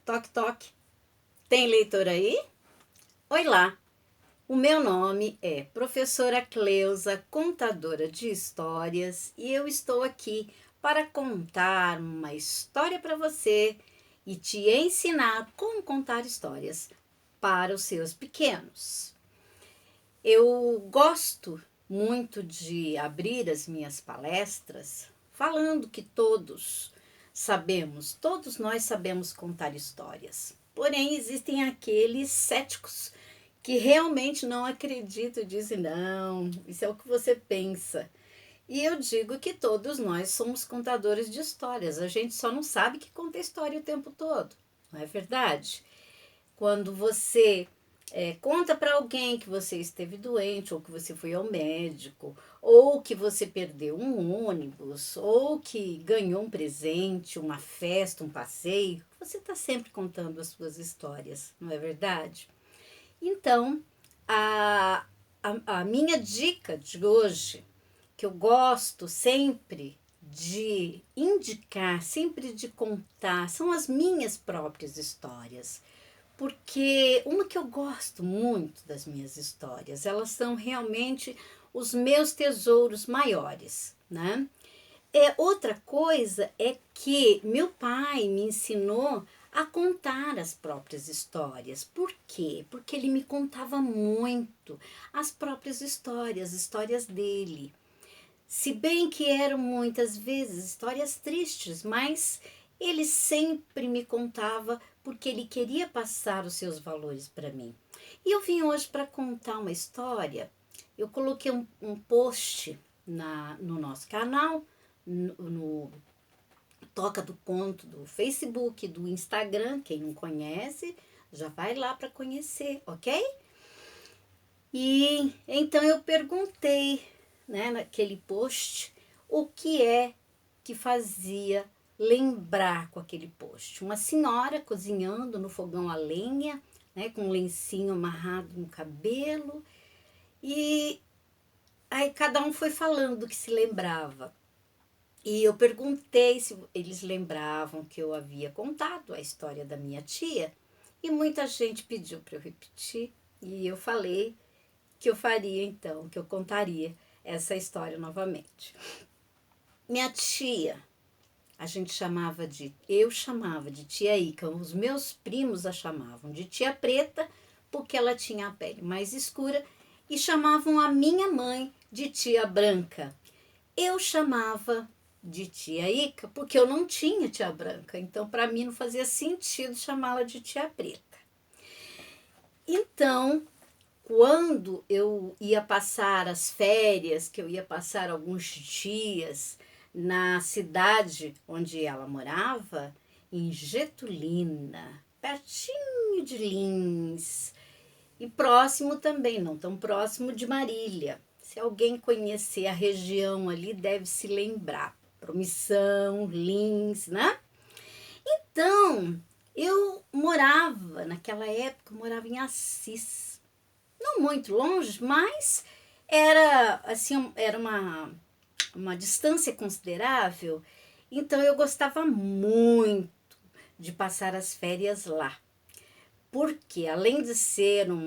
Toque, toque. Tem leitor aí? Oi lá. O meu nome é Professora Cleusa, contadora de histórias, e eu estou aqui para contar uma história para você e te ensinar como contar histórias para os seus pequenos. Eu gosto muito de abrir as minhas palestras falando que todos nós sabemos contar histórias. Porém, existem aqueles céticos que realmente não acreditam e dizem, não, isso é o que você pensa. E eu digo que todos nós somos contadores de histórias, a gente só não sabe que conta história o tempo todo, não é verdade? Quando você conta para alguém que você esteve doente, ou que você foi ao médico, ou que você perdeu um ônibus, ou que ganhou um presente, uma festa, um passeio, você está sempre contando as suas histórias, não é verdade? Então, a minha dica de hoje, que eu gosto sempre de indicar, sempre de contar, são as minhas próprias histórias. Porque uma que eu gosto muito das minhas histórias, elas são realmente os meus tesouros maiores, né? Outra coisa é que meu pai me ensinou a contar as próprias histórias. Por quê? Porque ele me contava muito as próprias histórias dele. Se bem que eram muitas vezes histórias tristes, mas ele sempre me contava porque ele queria passar os seus valores para mim. E eu vim hoje para contar uma história. Eu coloquei um post no nosso canal, no Toca do Conto do Facebook, do Instagram. Quem não conhece, já vai lá para conhecer, ok? E então eu perguntei, né, naquele post, o que é que fazia lembrar com aquele post. Uma senhora cozinhando no fogão a lenha, né, com um lencinho amarrado no cabelo, e aí cada um foi falando do que se lembrava. E eu perguntei se eles lembravam que eu havia contado a história da minha tia, e muita gente pediu para eu repetir, e eu falei que eu faria então, que eu contaria essa história novamente. Minha tia, eu chamava de tia Ica, os meus primos a chamavam de tia Preta, porque ela tinha a pele mais escura, e chamavam a minha mãe de tia Branca. Eu chamava de tia Ica porque eu não tinha tia Branca, então para mim não fazia sentido chamá-la de tia Preta. Então, quando eu ia passar as férias, que eu ia passar alguns dias na cidade onde ela morava, em Getulina, pertinho de Lins, e próximo também, não tão próximo de Marília. Se alguém conhecer a região ali, deve se lembrar. Promissão, Lins, né? Então, naquela época, eu morava em Assis, não muito longe, mas era assim, era uma distância considerável, então eu gostava muito de passar as férias lá, porque além de ser um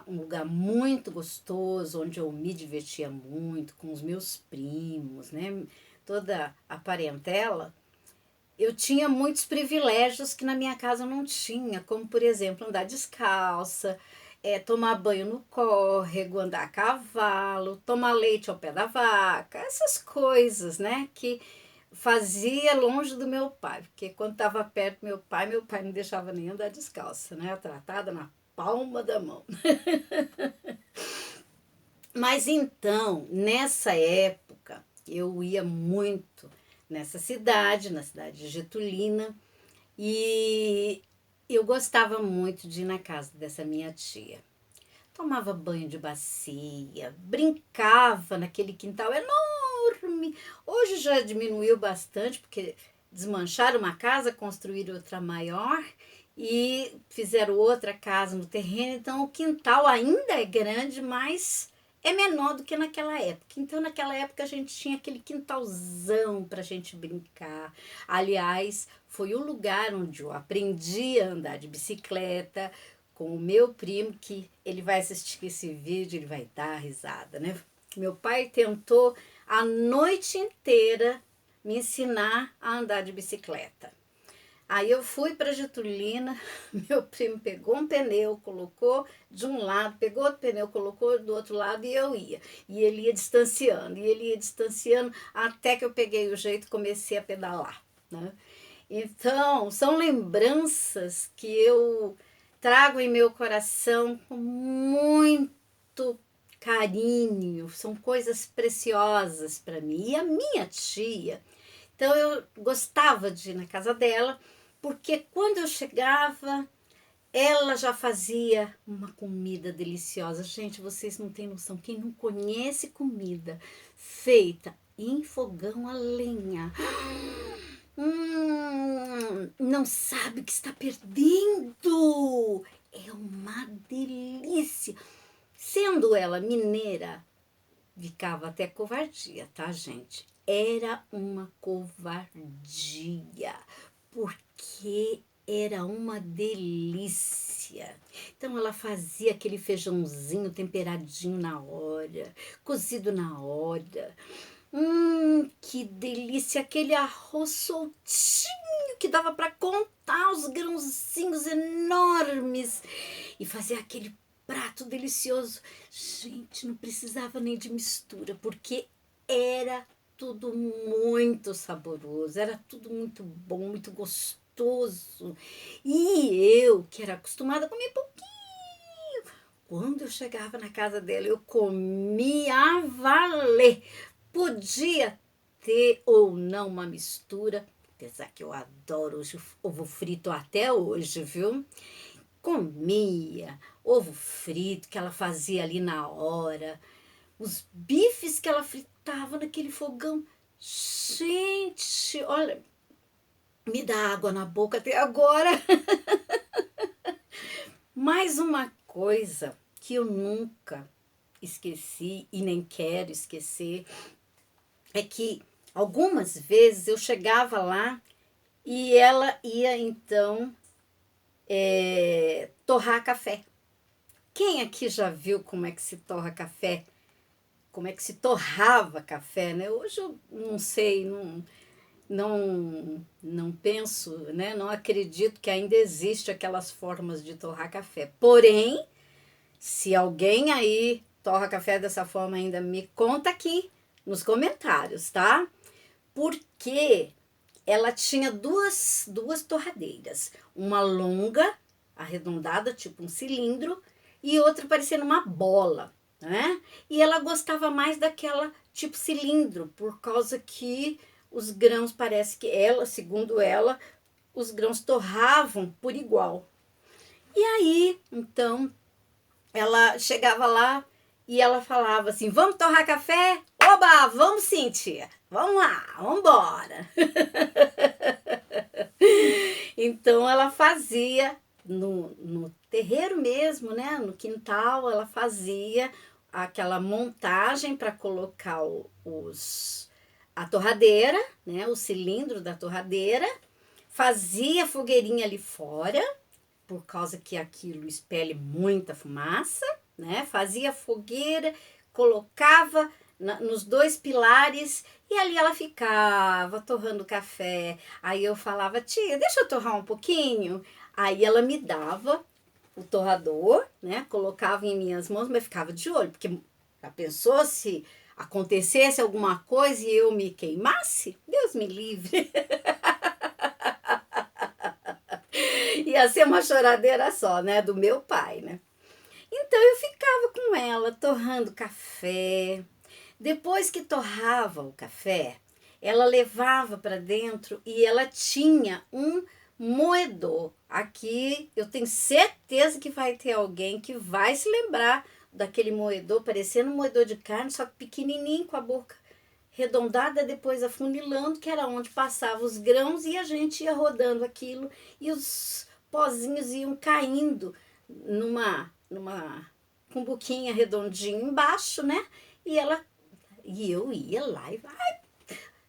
lugar muito gostoso, onde eu me divertia muito com os meus primos, né, toda a parentela, eu tinha muitos privilégios que na minha casa não tinha, como, por exemplo, andar descalça, tomar banho no córrego, andar a cavalo, tomar leite ao pé da vaca, essas coisas, né, que fazia longe do meu pai, porque quando estava perto do meu pai não deixava nem andar descalça, né, tratada na palma da mão. Mas então, nessa época, eu ia muito nessa cidade, na cidade de Getulina, e eu gostava muito de ir na casa dessa minha tia. Tomava banho de bacia, brincava naquele quintal enorme. Hoje já diminuiu bastante, porque desmancharam uma casa, construíram outra maior e fizeram outra casa no terreno. Então o quintal ainda é grande, mas é menor do que naquela época. Então naquela época a gente tinha aquele quintalzão para a gente brincar. Aliás, foi o lugar onde eu aprendi a andar de bicicleta com o meu primo, que ele vai assistir esse vídeo, ele vai dar risada, né? Meu pai tentou a noite inteira me ensinar a andar de bicicleta. Aí eu fui para Getulina, meu primo pegou um pneu, colocou de um lado, pegou outro pneu, colocou do outro lado e eu ia. E ele ia distanciando, e ele ia distanciando, até que eu peguei o jeito e comecei a pedalar, né? Então, são lembranças que eu trago em meu coração com muito carinho, são coisas preciosas para mim. E a minha tia, então eu gostava de ir na casa dela, porque quando eu chegava, ela já fazia uma comida deliciosa. Gente, vocês não têm noção. Quem não conhece comida feita em fogão a lenha, não sabe o que está perdendo. É uma delícia. Sendo ela mineira, ficava até covardia, tá, gente? Era uma covardia, porque era uma delícia. Então ela fazia aquele feijãozinho temperadinho na hora, cozido na hora. Que delícia! Aquele arroz soltinho que dava para contar os grãozinhos enormes e fazer aquele prato delicioso. Gente, não precisava nem de mistura, porque era tudo muito saboroso, era tudo muito bom, muito gostoso. E eu, que era acostumada a comer pouquinho, quando eu chegava na casa dela, eu comia a valer. Podia ter ou não uma mistura, apesar que eu adoro ovo frito até hoje, viu? Comia ovo frito que ela fazia ali na hora, os bifes que ela fritava naquele fogão. Gente, olha, me dá água na boca até agora. Mais uma coisa que eu nunca esqueci e nem quero esquecer é que algumas vezes eu chegava lá e ela ia então torrar café. Quem aqui já viu como é que se torra café? Como é que se torrava café, né? Hoje eu não sei, não penso, né? Não acredito que ainda existe aquelas formas de torrar café. Porém, se alguém aí torra café dessa forma ainda, me conta aqui nos comentários, tá? Porque ela tinha duas torradeiras. Uma longa, arredondada, tipo um cilindro, e outra parecendo uma bola, né? E ela gostava mais daquela tipo cilindro, por causa que os grãos, parece que ela, segundo ela, os grãos torravam por igual. E aí, então, ela chegava lá e ela falava assim: vamos torrar café? Oba, vamos sim, tia. Vamos lá, vamos embora. Então ela fazia no terreiro mesmo, né? No quintal, ela fazia aquela montagem para colocar a torradeira, né? O cilindro da torradeira, fazia fogueirinha ali fora, por causa que aquilo expele muita fumaça, né? Fazia fogueira, colocava nos dois pilares e ali ela ficava torrando café. Aí eu falava: tia, deixa eu torrar um pouquinho. Aí ela me dava o torrador, né? Colocava em minhas mãos, mas ficava de olho, porque a pessoa, se acontecesse alguma coisa e eu me queimasse, Deus me livre. Ia ser uma choradeira só, né? Do meu pai, né? Então eu ficava com ela torrando café. Depois que torrava o café, ela levava para dentro e ela tinha um moedor. Aqui eu tenho certeza que vai ter alguém que vai se lembrar daquele moedor, parecendo um moedor de carne, só que pequenininho, com a boca arredondada, depois afunilando, que era onde passava os grãos e a gente ia rodando aquilo e os pozinhos iam caindo numa cumbuquinha redondinha embaixo, né? E eu ia lá e vai,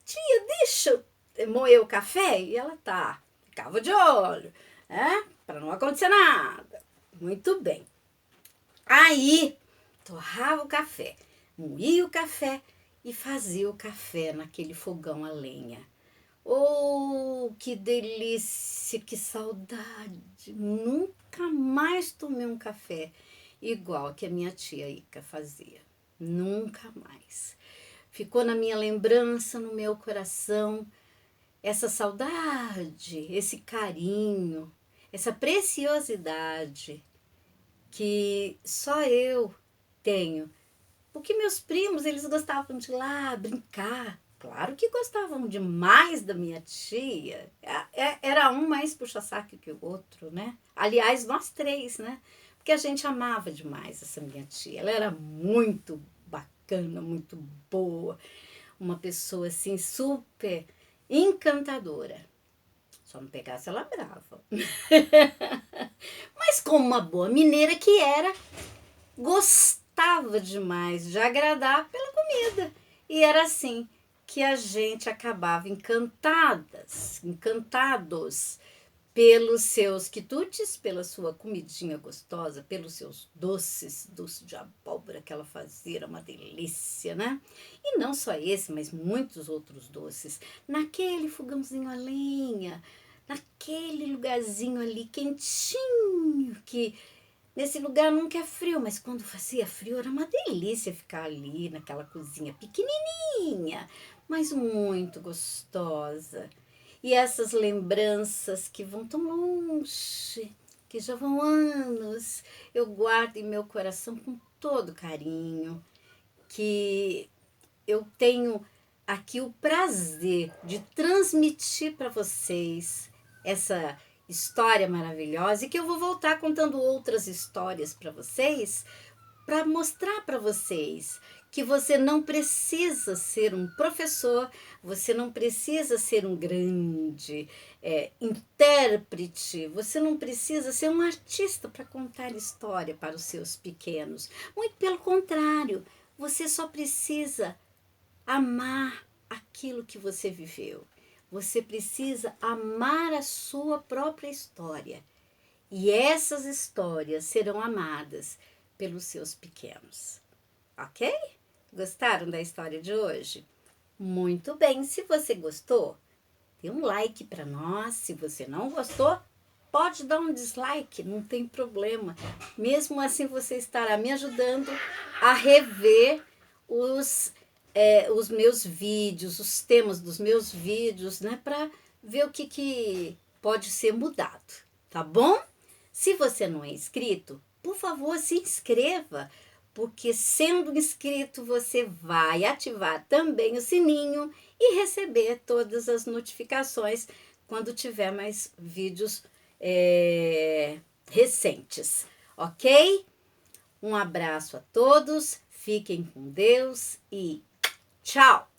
tia, deixa eu moer o café? E ela tá. ficava de olho, né? Para não acontecer nada. Muito bem. Aí, torrava o café, moía o café e fazia o café naquele fogão a lenha. Oh, que delícia, que saudade! Nunca mais tomei um café igual que a minha tia Ica fazia. Nunca mais. Ficou na minha lembrança, no meu coração, essa saudade, esse carinho, essa preciosidade que só eu tenho. Porque meus primos, eles gostavam de ir lá brincar. Claro que gostavam demais da minha tia. Era um mais puxa-saco que o outro, né? Aliás, nós três, né? Porque a gente amava demais essa minha tia. Ela era muito bacana, muito boa. Uma pessoa, assim, super encantadora. Só não pegasse ela brava. Mas como uma boa mineira que era, gostava demais de agradar pela comida. E era assim que a gente acabava encantados pelos seus quitutes, pela sua comidinha gostosa, pelos seus doces, doce de abóbora que ela fazia, era uma delícia, né? E não só esse, mas muitos outros doces. Naquele fogãozinho a lenha, naquele lugarzinho ali quentinho, que nesse lugar nunca é frio, mas quando fazia frio era uma delícia ficar ali naquela cozinha pequenininha, mas muito gostosa. E essas lembranças que vão tão longe, que já vão anos, eu guardo em meu coração com todo carinho, que eu tenho aqui o prazer de transmitir para vocês essa história maravilhosa e que eu vou voltar contando outras histórias para vocês, para mostrar para vocês que você não precisa ser um professor, você não precisa ser um grande intérprete, você não precisa ser um artista para contar história para os seus pequenos. Muito pelo contrário, você só precisa amar aquilo que você viveu. Você precisa amar a sua própria história. E essas histórias serão amadas pelos seus pequenos. Ok? Gostaram da história de hoje? Muito bem, se você gostou, dê um like para nós. Se você não gostou, pode dar um dislike, não tem problema. Mesmo assim, você estará me ajudando a rever os meus vídeos, os temas dos meus vídeos, né? Para ver o que pode ser mudado, tá bom? Se você não é inscrito, por favor, se inscreva, porque sendo inscrito você vai ativar também o sininho e receber todas as notificações quando tiver mais vídeos recentes, ok? Um abraço a todos, fiquem com Deus e tchau!